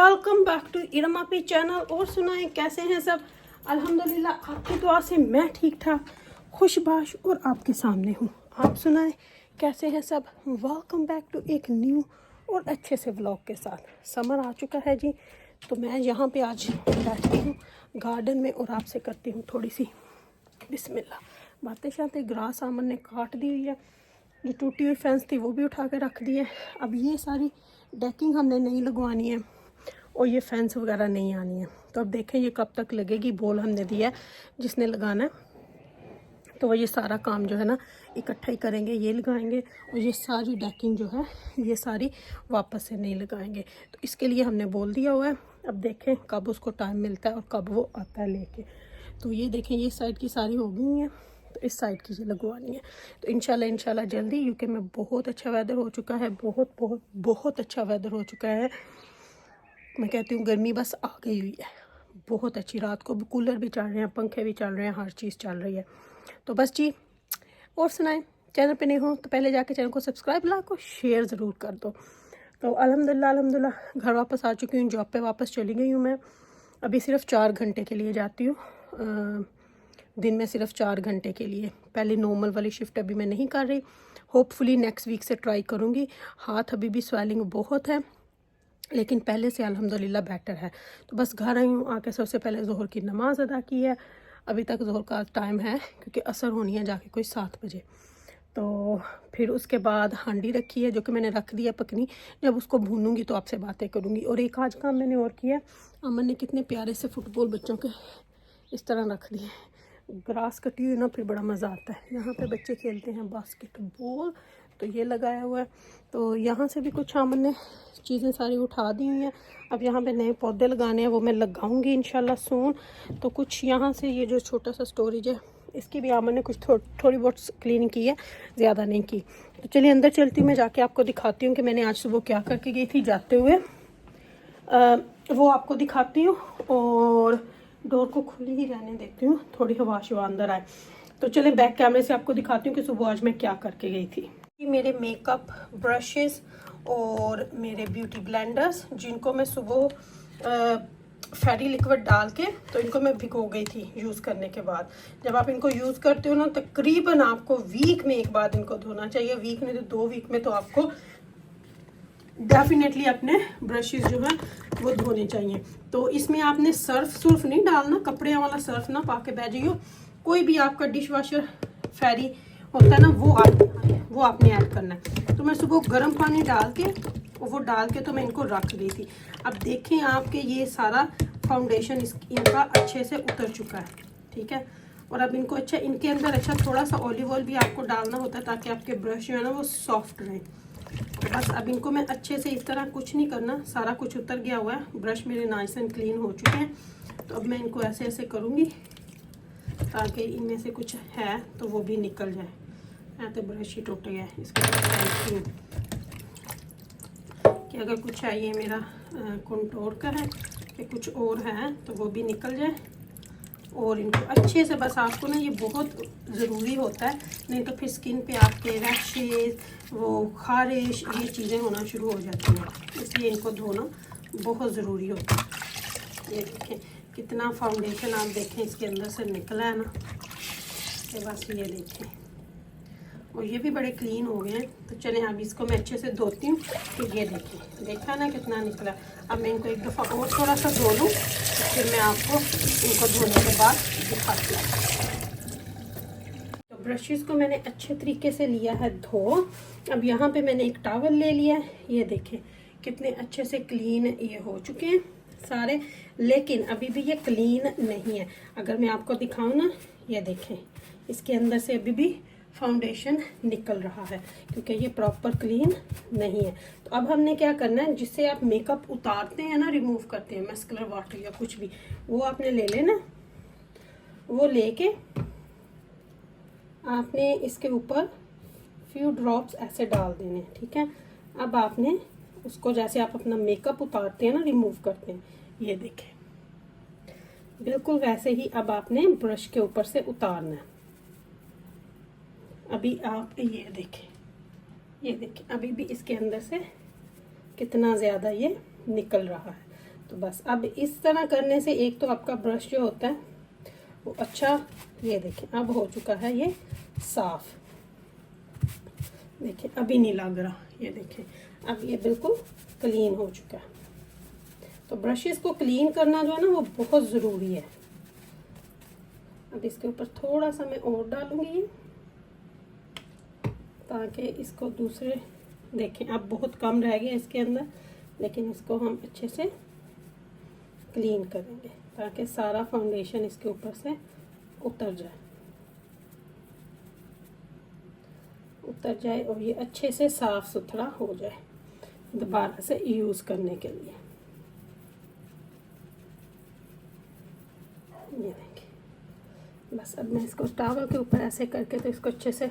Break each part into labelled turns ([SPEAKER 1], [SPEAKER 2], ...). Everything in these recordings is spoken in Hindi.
[SPEAKER 1] Welcome back to Irma P channel. और सुनाएं कैसे हैं सब। अल्हम्दुलिल्लाह आपकी दुआ से मैं ठीक ठाक खुशबाश और आपके सामने हूँ। आप सुनाएं कैसे हैं सब। वेलकम बैक टू एक न्यू और अच्छे से व्लॉग के साथ। समर आ चुका है जी, तो मैं यहाँ पे आज बैठी हूँ गार्डन में और आपसे करती हूँ थोड़ी सी बिस्मिल्लाह बातें शातें। ग्रास आमन ने काट दी हुई है, जो टूटी हुई फेंस थी वो भी उठा के रख दी है। अब ये सारी डेकिंग हमने नहीं लगवानी है और ये फेंस वगैरह नहीं आनी है। तो अब देखें ये कब तक लगेगी। बोल हमने दिया है जिसने लगाना है, तो वो ये सारा काम जो है ना इकट्ठा ही करेंगे, ये लगाएंगे और ये सारी डेकिंग जो है ये सारी वापस से नहीं लगाएंगे। तो इसके लिए हमने बोल दिया हुआ है। अब देखें कब उसको टाइम मिलता है और कब वो आता है लेके। तो ये देखें ये साइड की सारी हो गई हैं, तो इस साइड की ये लगवानी है। तो इंशाल्लाह जल्दी, यूके में बहुत अच्छा वेदर हो चुका है। बहुत बहुत बहुत अच्छा वेदर हो चुका है। मैं कहती हूँ गर्मी बस आ गई हुई है बहुत अच्छी। रात को कूलर भी चल रहे हैं, पंखे भी चल रहे हैं, हर चीज़ चल रही है। तो बस जी, और सुनाएं। चैनल पे नहीं हो तो पहले जाके चैनल को सब्सक्राइब लाइक और शेयर ज़रूर कर दो। तो अल्हम्दुलिल्लाह घर वापस आ चुकी हूँ। जॉब पे वापस चली गई हूँ मैं। अभी सिर्फ 4 घंटे के लिए जाती हूँ, दिन में सिर्फ 4 घंटे के लिए। पहले नॉर्मल वाली शिफ्ट अभी मैं नहीं कर रही। होपफुली नेक्स्ट वीक से ट्राई करूँगी। हाथ अभी भी स्वेलिंग बहुत है, लेकिन पहले से अल्हम्दुलिल्लाह बेटर है। तो बस घर आई हूँ, आके सबसे पहले ज़ोहर की नमाज़ अदा की है। अभी तक ज़ोहर का टाइम है क्योंकि असर होनी है जाके कोई 7 बजे। तो फिर उसके बाद हांडी रखी है जो कि मैंने रख दी है पकनी। जब उसको भूनूंगी तो आपसे बातें करूँगी। और एक आज काम मैंने और किया है, अमन ने कितने प्यारे से फुटबॉल बच्चों के इस तरह रख दिए। ग्रास कटी हुई ना फिर बड़ा मज़ा आता है। यहाँ पे बच्चे खेलते हैं बास्केटबॉल, तो ये लगाया हुआ है। तो यहाँ से भी कुछ अमन ने चीज़ें सारी उठा दी हुई हैं। अब यहाँ पे नए पौधे लगाने हैं, वो मैं लगाऊंगी इंशाल्लाह सून। तो कुछ यहाँ से ये जो छोटा सा स्टोरेज है इसकी भी आमन ने कुछ थोड़ी बहुत क्लीनिंग की है, ज़्यादा नहीं की। तो चलिए अंदर चलती हूँ, मैं जाके आपको दिखाती हूँ कि मैंने आज सुबह क्या करके गई थी जाते हुए। वो आपको दिखाती हूँ और डोर को खुली ही रहने देती हूँ, थोड़ी हवा शवा अंदर आए। तो चलिए बैक कैमरे से आपको दिखाती हूँ कि सुबह आज मैं क्या करके गई थी। मेरे मेकअप ब्रशेस और मेरे ब्यूटी ब्लेंडर्स, जिनको मैं सुबह फेरी लिक्विड डाल के तो इनको मैं भिगो गई थी यूज़ करने के बाद। जब आप इनको यूज़ करते हो ना तकरीबन आपको वीक में एक बार इनको धोना चाहिए। वीक में तो 2 वीक में तो आपको डेफिनेटली अपने ब्रशेस जो है वो धोने चाहिए। तो इसमें आपने सर्फ नहीं डालना, कपड़े वाला सर्फ ना पाके बह जाइयो। कोई भी आपका डिश वॉशर फेरी होता है ना वो आपने ऐड करना है। तो मैं सुबह गर्म पानी डाल के वो डाल के तो मैं इनको रख दी थी। अब देखें आपके ये सारा फाउंडेशन इनका अच्छे से उतर चुका है, ठीक है। और अब इनको अच्छा इनके अंदर अच्छा थोड़ा सा ऑलिव ऑयल भी आपको डालना होता है ताकि आपके ब्रश जो है ना वो सॉफ्ट रहे। बस अब इनको मैं अच्छे से इस तरह कुछ नहीं करना, सारा कुछ उतर गया हुआ है। ब्रश मेरे नाइस एंड क्लीन हो चुके हैं। तो अब मैं इनको ऐसे ऐसे करूँगी ताकि इनमें से कुछ है तो वो भी निकल जाए। मैं तो ब्रश ही टूट गया है, इसको कि अगर कुछ है ये मेरा कंटोर का है कि कुछ और है तो वो भी निकल जाए। और इनको अच्छे से बस आपको ना ये बहुत ज़रूरी होता है, नहीं तो फिर स्किन पे आपके रैशेज वो खारिश ये चीज़ें होना शुरू हो जाती हैं। इसलिए इनको धोना बहुत ज़रूरी होता है। ये देखें कितना फाउंडेशन आप देखें इसके अंदर से निकला है ना, ये बस ये देखें। और ये भी बड़े क्लीन हो गए हैं। तो चलें अब इसको मैं अच्छे से धोती हूँ। तो ये देखिए देखा ना कितना निकला। अब मैं इनको एक दफ़ा और थोड़ा सा धो लूँ, फिर मैं आपको इनको धोने के बाद दिखाती हूँ। तो ब्रशेस को मैंने अच्छे तरीके से लिया है धो। अब यहाँ पे मैंने एक टॉवल ले लिया है। ये देखें कितने अच्छे से क्लीन ये हो चुके हैं सारे, लेकिन अभी भी ये क्लीन नहीं है। अगर मैं आपको दिखाऊँ ना, ये देखें इसके अंदर से अभी भी फाउंडेशन निकल रहा है क्योंकि ये प्रॉपर क्लीन नहीं है। तो अब हमने क्या करना है, जिससे आप मेकअप उतारते हैं ना, रिमूव करते हैं मस्कुलर वाटर या कुछ भी, वो आपने ले लेना। वो लेके आपने इसके ऊपर फ्यू ड्रॉप्स ऐसे डाल देने, ठीक है। अब आपने उसको जैसे आप अपना मेकअप उतारते हैं ना, रिमूव करते हैं, ये देखें बिल्कुल वैसे ही अब आपने ब्रश के ऊपर से उतारना है। अभी आप ये देखें अभी भी इसके अंदर से कितना ज़्यादा ये निकल रहा है। तो बस अब इस तरह करने से एक तो आपका ब्रश जो होता है वो अच्छा, ये देखें अब हो चुका है ये साफ, देखें अभी नहीं लग रहा, ये देखें अब ये बिल्कुल क्लीन हो चुका है। तो ब्रशेस को क्लीन करना जो है ना वो बहुत ज़रूरी है। अब इसके ऊपर थोड़ा सा मैं और डालूंगी ताकि इसको दूसरे, देखें अब बहुत कम रह गया इसके अंदर, लेकिन इसको हम अच्छे से क्लीन करेंगे ताकि सारा फाउंडेशन इसके ऊपर से उतर जाए और ये अच्छे से साफ सुथरा हो जाए दोबारा से यूज़ करने के लिए। ये देखिए बस अब मैं इसको टॉवल के ऊपर ऐसे करके तो इसको अच्छे से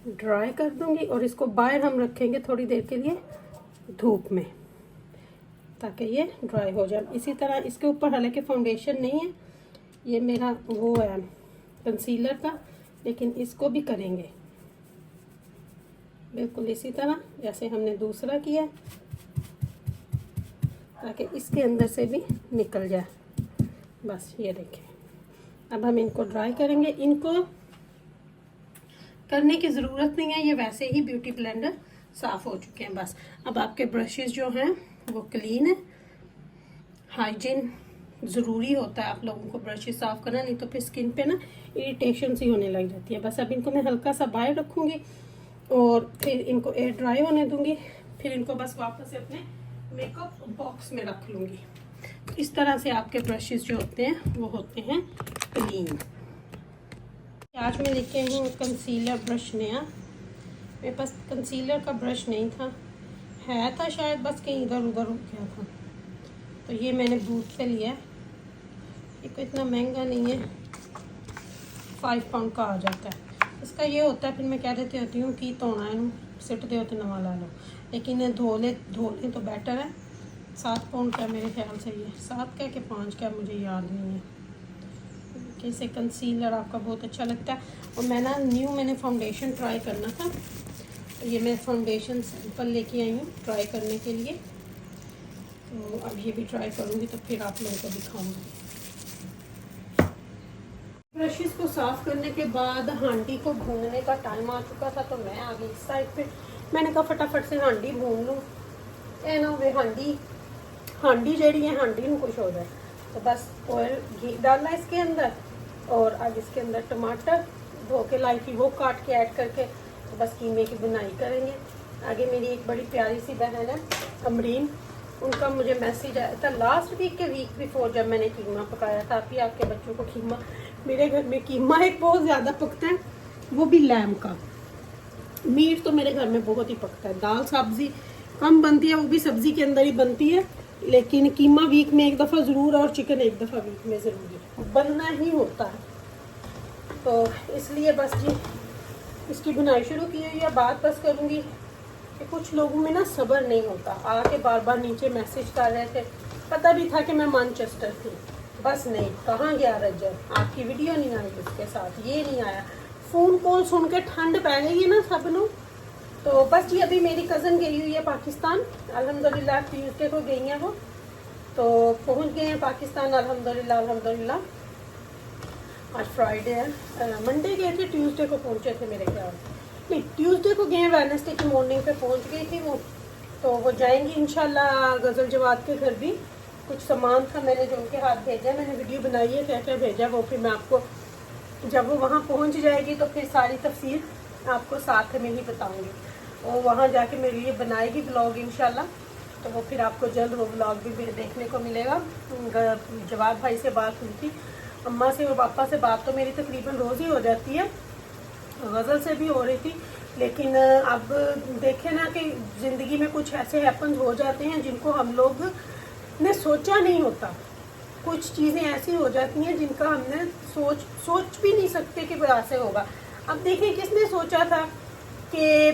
[SPEAKER 1] ड्राई कर दूंगी और इसको बाहर हम रखेंगे थोड़ी देर के लिए धूप में ताकि ये ड्राई हो जाए। इसी तरह इसके ऊपर हालांकि फाउंडेशन नहीं है, ये मेरा वो है कंसीलर का, लेकिन इसको भी करेंगे बिल्कुल इसी तरह जैसे हमने दूसरा किया ताकि इसके अंदर से भी निकल जाए। बस ये देखें अब हम इनको ड्राई करेंगे। इनको करने की ज़रूरत नहीं है, ये वैसे ही ब्यूटी ब्लेंडर साफ़ हो चुके हैं। बस अब आपके ब्रशेस जो हैं वो क्लीन है। हाइजीन ज़रूरी होता है आप लोगों को ब्रशेस साफ़ करना, नहीं तो फिर स्किन पे ना इरिटेशन सी होने लग जाती है। बस अब इनको मैं हल्का सा बाहर रखूँगी और फिर इनको एयर ड्राई होने दूँगी, फिर इनको बस वापस से अपने मेकअप बॉक्स में रख लूँगी। इस तरह से आपके ब्रशेस जो होते हैं वो होते हैं क्लीन। आज मैं लेके आई हूँ कंसीलर ब्रश नया, मेरे पास कंसीलर का ब्रश नहीं था, है था शायद बस कहीं इधर उधर हो गया था, तो ये मैंने बूथ से लिया है। ये कोई इतना महंगा नहीं है, 5 पाउंड का आ जाता है। इसका ये होता है फिर मैं कह देती होती हूँ कि धोना है सिट दे तो नवा ला लो, लेकिन धो लें तो बेटर है। 7 पाउंड का मेरे ख्याल से, ये 7 का कि 5 का मुझे याद नहीं है। कैसे कंसीलर आपका बहुत अच्छा लगता है। और मैंने फाउंडेशन ट्राई करना था, तो ये मैं फाउंडेशन सैंपल लेके आई हूँ ट्राई करने के लिए, तो अब ये भी ट्राई करूँगी तो फिर आप लोगों को दिखाऊँगी। ब्रशेस को साफ़ करने के बाद हांडी को भूनने का टाइम आ चुका था, तो मैं आ गई इस साइड पे। मैंने कहा फटाफट से हांडी भून लूँ, ना वे हांडी जड़ी है हांडी में कुछ हो जाए। तो बस ऑयल घी डालना इसके अंदर और अब इसके अंदर टमाटर धो के लाई थी वो काट के ऐड करके तो बस कीमे की बुनाई करेंगे। आगे मेरी एक बड़ी प्यारी सी बहन है अमरीन, उनका मुझे मैसेज आया था लास्ट वीक के वीक बिफोर, जब मैंने कीमा पकाया था कि आपके बच्चों को कीमा, मेरे घर में कीमा एक बहुत ज़्यादा पकता है, वो भी लैम का। मीट तो मेरे घर में बहुत ही पकता है, दाल सब्ज़ी कम बनती है, वो भी सब्ज़ी के अंदर ही बनती है, लेकिन कीमा वीक में एक दफ़ा ज़रूर और चिकन एक दफ़ा वीक में ज़रूर बनना ही होता है। तो इसलिए बस जी इसकी बुनाई शुरू की हुई है। बात बस करूँगी कि कुछ लोगों में ना सब्र नहीं होता, आके बार बार नीचे मैसेज कर रहे थे, पता भी था कि मैं मैनचेस्टर थी, बस नहीं कहाँ गया रजब, आपकी वीडियो नहीं आई उसके साथ, ये नहीं आया, फ़ोन कॉल सुन के ठंड पै गई है ना सब लोग। तो बस जी अभी मेरी कज़न गई हुई है पाकिस्तान, अल्हम्दुलिल्लाह ट्यूसडे को गई हैं वो, तो पहुंच गए हैं पाकिस्तान अल्हम्दुलिल्लाह। आज फ्राइडे है, मंडे गए थे, ट्यूसडे को पहुंचे थे मेरे ख्याल, नहीं ट्यूसडे को गए, वेडनेसडे की मॉर्निंग पे पहुंच गई थी वो। तो वो जाएंगी इंशाल्लाह गज़ल जवाद के घर भी, कुछ सामान था मैंने जो उनके हाथ भेजा, मैंने वीडियो बनाई है क्या क्या भेजा, वो फिर मैं आपको जब वो वहाँ पहुँच जाएगी तो फिर सारी तफसीर आपको साथ में ही बताऊँगी। और वहाँ जाके मेरे लिए बनाएगी ब्लॉग इंशाल्लाह, तो वो फिर आपको जल्द वो ब्लॉग भी देखने को मिलेगा। जवाद भाई से बात हुई थी, अम्मा से और पापा से बात तो मेरी तकरीबन रोज़ ही हो जाती है, गज़ल से भी हो रही थी, लेकिन अब देखें ना कि ज़िंदगी में कुछ ऐसे हैपन हो जाते हैं जिनको हम लोग ने सोचा नहीं होता, कुछ चीज़ें ऐसी हो जाती हैं जिनका हमने सोच भी नहीं सकते कि वो ऐसे होगा। अब देखिए किसने सोचा था कि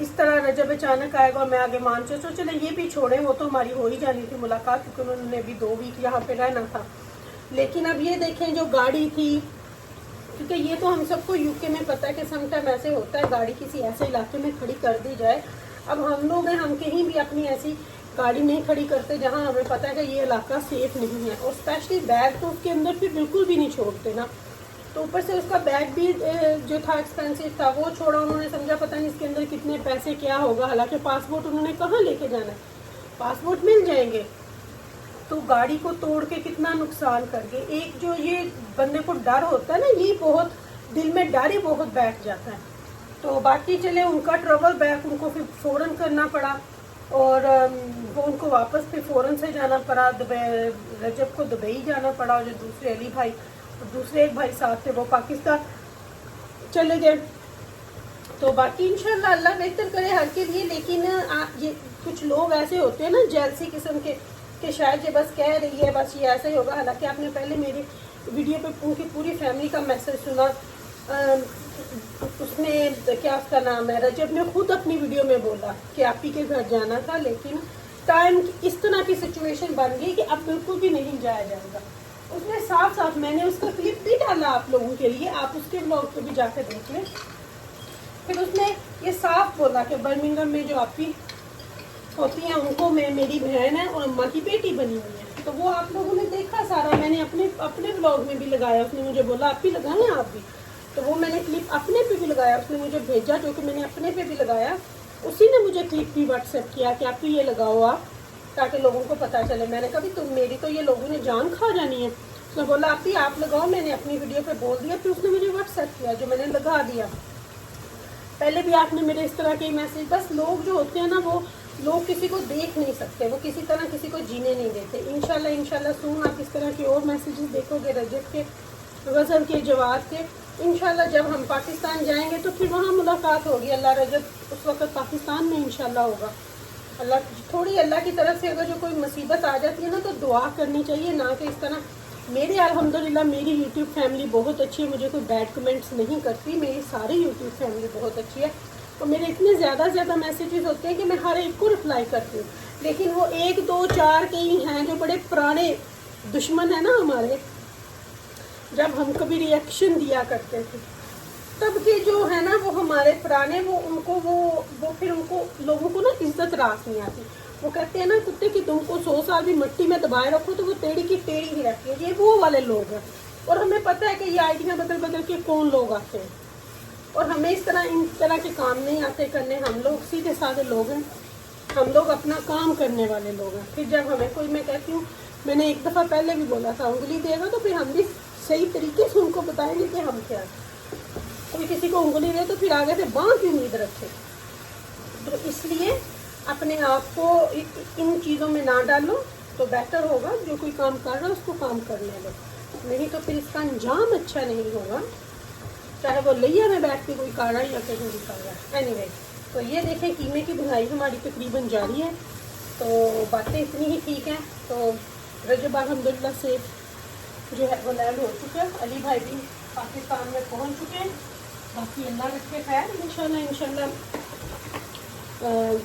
[SPEAKER 1] इस तरह रजब अचानक आएगा और मैं आगे मान चले ये भी छोड़े, वो तो हमारी हो ही जानी थी मुलाकात, क्योंकि उन्होंने भी 2 वीक यहाँ पे रहना था। लेकिन अब ये देखें जो गाड़ी थी, क्योंकि ये तो हम सबको यूके में पता है कि समटाइम ऐसे होता है गाड़ी किसी ऐसे इलाके में खड़ी कर दी जाए। अब हम लोग हैं, हम कहीं भी अपनी ऐसी गाड़ी नहीं खड़ी करते जहाँ हमें पता है कि ये इलाका सेफ नहीं है। और स्पेशली बैग तो उसके अंदर फिर बिल्कुल भी नहीं छोड़ते ना। तो ऊपर से उसका बैग भी जो था एक्सपेंसिव था, वो छोड़ा उन्होंने, समझा पता नहीं इसके अंदर कितने पैसे क्या होगा। हालांकि पासपोर्ट उन्होंने कहाँ लेके जाना है, पासपोर्ट मिल जाएंगे। तो गाड़ी को तोड़ के कितना नुकसान करके, एक जो ये बंदे को डर होता है ना, ये बहुत दिल में डर ही बहुत बैठ जाता है। तो बाकी चले उनका ट्रैवल बैग उनको फिर फ़ौरन करना पड़ा और वो उनको वापस फिर फ़ौरन से जाना पड़ा। रजब को दुबई जाना पड़ा और जो दूसरे अली भाई और दूसरे एक भाई साथ थे वो पाकिस्तान चले गए। तो बाकी इंशाल्लाह अल्लाह बेहतर करे हर के लिए। लेकिन ये कुछ लोग ऐसे होते हैं ना जेलसी किस्म के कि शायद ये बस कह रही है बस ये ऐसा ही होगा। हालांकि आपने पहले मेरी वीडियो पे उनकी पूरी फैमिली का मैसेज सुना। उसने क्या उसका नाम है, रजब ने खुद अपनी वीडियो में बोला कि आप ही के घर जाना था, लेकिन टाइम इस तरह की सिचुएशन बन गई कि अब बिल्कुल भी नहीं जाया जाएगा। उसने साफ साफ, मैंने उसका क्लिप भी डाला आप लोगों के लिए, आप उसके ब्लॉग पे भी जाकर देख लें। फिर उसने ये साफ बोला कि बर्मिंघम में जो आपकी होती हैं उनको मैं, मेरी बहन है और अम्मा की बेटी बनी हुई है। तो वो आप लोगों ने देखा सारा, मैंने अपने ब्लॉग में भी लगाया। उसने मुझे बोला आप भी लगाएं आप भी, तो वो मैंने क्लिप अपने पे भी लगाया। उसने मुझे भेजा जो कि मैंने अपने पे भी लगाया। उसी ने मुझे क्लिप भी व्हाट्सएप किया कि आप भी ये लगाओ आप, ताकि लोगों को पता चले। मैंने कहा भी तुम मेरी तो ये लोगों ने जान खा जानी है। उसने बोला आप भी आप लगाओ, मैंने अपनी वीडियो पे बोल दिया। फिर उसने मुझे व्हाट्सएप किया जो मैंने लगा दिया। पहले भी आपने मेरे इस तरह के मैसेज, बस लोग जो होते हैं ना वो लोग किसी को देख नहीं सकते, वो किसी तरह किसी को जीने नहीं देते। इंशाल्लाह सून आप इस तरह के और मैसेजेस देखोगे रजब के, गज़ल के, जवाब के। इंशाल्लाह जब हम पाकिस्तान जाएंगे तो फिर वहाँ मुलाकात होगी। अल्लाह रजब उस वक्त पाकिस्तान में इंशाल्लाह होगा। अल्लाह थोड़ी अल्लाह की तरफ से अगर जो कोई मुसीबत आ जाती है ना तो दुआ करनी चाहिए, ना कि इस तरह। मेरे अल्हम्दुलिल्लाह मेरी यूट्यूब फैमिली बहुत अच्छी है, मुझे कोई बैड कमेंट्स नहीं करती। मेरी सारी यूट्यूब फैमिली बहुत अच्छी है और मेरे इतने ज़्यादा मैसेजेस होते हैं कि मैं हर एक को रिप्लाई करती हूँ। लेकिन वो 1 2 4 कई हैं जो बड़े पुराने दुश्मन हैं ना हमारे, जब हम कभी रिएक्शन दिया करते थे तब के जो है ना वो हमारे पुराने, वो उनको वो फिर उनको लोगों को ना इज्जत रास नहीं आती। वो कहते हैं ना कुत्ते की तुमको 100 साल भी मिट्टी में दबाए रखो तो वो टेढ़ी की टेढ़ी ही रहती है। ये वो वाले लोग हैं और हमें पता है कि ये आइडिया बदल बदल के कौन लोग आते हैं और हमें इस तरह इन तरह के काम नहीं आते करने। हम लोग सीधे साधे लोग हैं, हम लोग अपना काम करने वाले लोग हैं। फिर जब हमें कोई, मैं कहती हूँ, मैंने एक दफ़ा पहले भी बोला था, उंगली देगा तो फिर हम भी सही तरीके से उनको बताएंगे कि हम क्या। कोई किसी को उंगली दे तो फिर आगे से बांह की उम्मीद रखे। तो इसलिए अपने आप को इन चीज़ों में ना डालो तो बेहतर होगा। जो कोई काम कर रहा है उसको काम करने दो, नहीं तो फिर इसका अंजाम अच्छा नहीं होगा, चाहे वो लिया में बैठ के कोई कर रहा है या कहीं भी कर रहा है। एनीवे, तो ये देखें कीमे की बुनाई हमारी तकरीबन जारी है। तो बातें इतनी ही ठीक हैं। तो रजब अल्हम्दुलिल्लाह से जो है वो लैंड हो चुका है, अली भाई भी पाकिस्तान में पहुंच चुके हैं। बाकी अल्लाह रखे खैर, इंशाल्लाह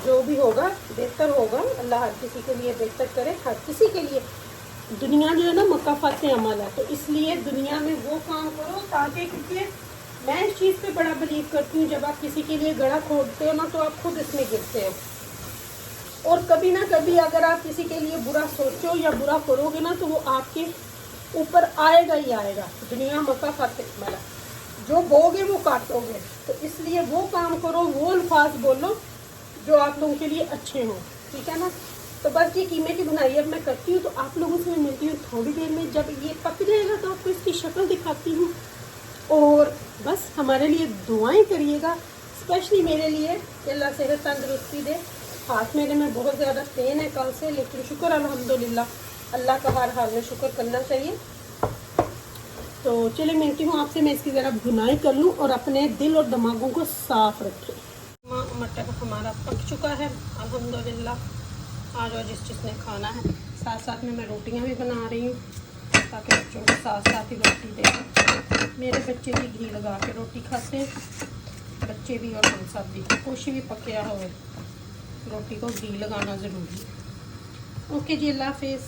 [SPEAKER 1] जो भी होगा बेहतर होगा। अल्लाह हर किसी के लिए बेहतर करे, हर किसी के लिए। दुनिया जो है ना मकाफात अमल है, तो इसलिए दुनिया में वो काम करो ताकि, क्योंकि मैं इस चीज़ पे बड़ा बिलीव करती हूँ, जब आप किसी के लिए गड़ा खोदते हो ना तो आप खुद इसमें गिरते हो। और कभी ना कभी अगर आप किसी के लिए बुरा सोचो या बुरा करोगे ना तो वो आपके ऊपर आएगा ही आएगा। दुनिया मकाफात अमल है, जो बोगे वो काटोगे। तो इसलिए वो काम करो, वो अल्फाज बोलो जो आप लोगों के लिए अच्छे हों, ठीक है ना। तो बस ये कीमे की बुनाई अब मैं करती हूँ, तो आप लोगों से मैं मिलती हूँ थोड़ी देर में। जब ये पक जाएगा तो आपको इसकी शक्ल दिखाती हूँ। और बस हमारे लिए दुआएं करिएगा, स्पेशली मेरे लिए कि अल्लाह सेहत तंदरुस्ती दे। हाथ मेरे में बहुत ज़्यादा पेन है कल से, लेकिन शुक्र अल्हम्दुलिल्लाह, अल्लाह का हर हाल में शुक्र करना चाहिए। तो चले मिलती हूँ आपसे, मैं इसकी ज़रा बुनाई कर लूँ और अपने दिल और दिमागों को साफ़ रखें। मटर हमारा पक चुका है अल्हम्दुलिल्लाह। आज और जिसने खाना है, साथ साथ में मैं रोटियां भी बना रही हूँ ताकि बच्चों को साथ साथ ही रोटी दे। मेरे बच्चे भी घी लगा के रोटी खाते हैं, बच्चे भी और हम सब भी। कुछ भी पकया हो रोटी को घी लगाना ज़रूरी है। ओके जी, अल्लाह हाफिज़।